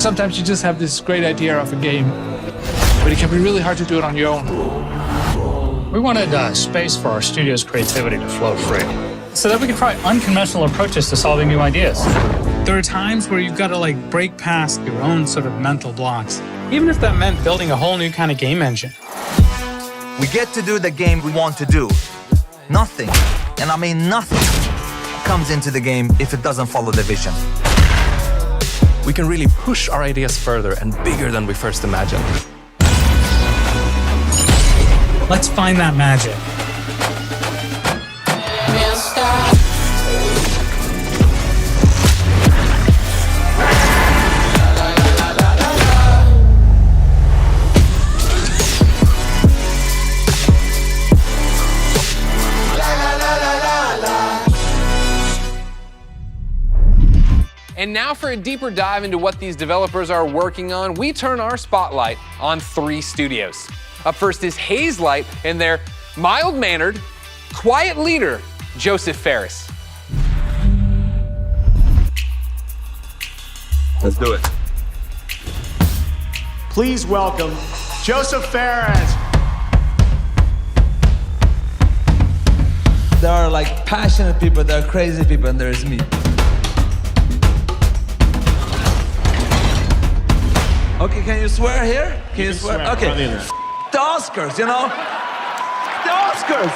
Sometimes you just have this great idea of a game, but it can be really hard to do it on your own. We wanted space for our studio's creativity to flow free, so that we could try unconventional approaches to solving new ideas. There are times where you've got to break past your own sort of mental blocks, even if that meant building a whole new kind of game engine. We get to do the game we want to do. Nothing, and I mean nothing, comes into the game if it doesn't follow the vision. We can really push our ideas further and bigger than we first imagined. Let's find that magic. And now for a deeper dive into what these developers are working on, we turn our spotlight on 3 studios. Up first is Hazelight and their mild-mannered, quiet leader, Josef Fares. Let's do it. Please welcome Josef Fares. There are passionate people, there are crazy people, and there's me. Okay, can you swear here? Can you swear? Okay. The Oscars, you know? The Oscars!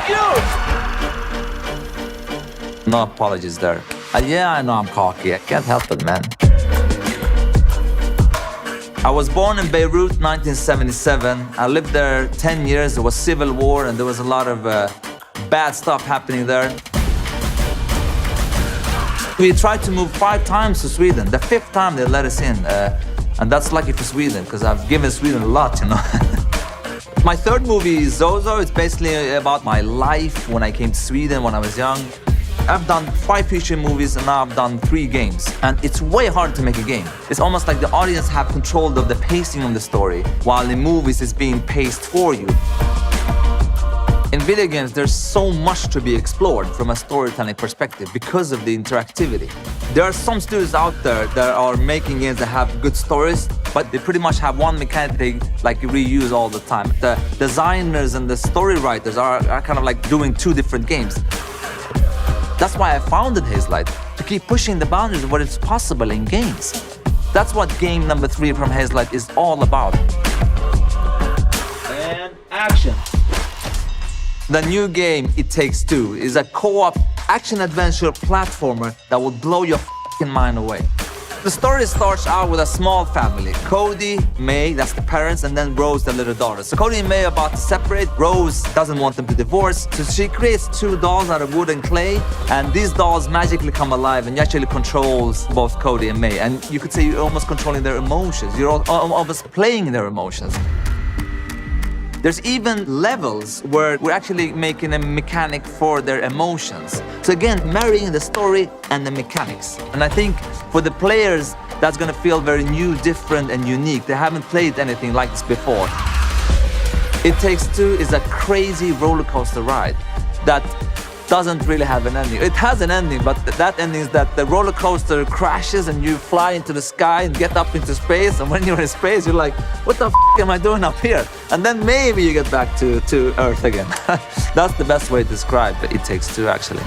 Huge! No apologies there. Yeah, I know I'm cocky. I can't help it, man. I was born in Beirut, 1977. I lived there 10 years. There was civil war, and there was a lot of bad stuff happening there. We tried to move 5 times to Sweden. The 5th time they let us in. And that's lucky for Sweden, because I've given Sweden a lot, you know. My 3rd movie, Zozo, it's basically about my life when I came to Sweden when I was young. I've done 5 feature movies and now I've done 3 games. And it's way hard to make a game. It's almost like the audience have control of the pacing of the story, while in movies it's being paced for you. In video games, there's so much to be explored from a storytelling perspective because of the interactivity. There are some studios out there that are making games that have good stories, but they pretty much have one mechanic they reuse all the time. The designers and the story writers are kind of doing 2 different games. That's why I founded Hazelight, to keep pushing the boundaries of what is possible in games. That's what game number 3 from Hazelight is all about. And action. The new game, It Takes Two, is a co-op action-adventure platformer that will blow your f***ing mind away. The story starts out with a small family. Cody, May, that's the parents, and then Rose, the little daughter. So Cody and May are about to separate. Rose doesn't want them to divorce, so she creates 2 dolls out of wood and clay, and these dolls magically come alive and actually controls both Cody and May. And you could say you're almost controlling their emotions. You're almost playing their emotions. There's even levels where we're actually making a mechanic for their emotions. So again, marrying the story and the mechanics. And I think for the players, that's gonna feel very new, different, and unique. They haven't played anything like this before. It Takes Two is a crazy roller coaster ride that doesn't really have an ending. It has an ending, but that ending is that the roller coaster crashes and you fly into the sky and get up into space. And when you're in space, you're like, what the f am I doing up here? And then maybe you get back to Earth again. That's the best way to describe It Takes Two, actually.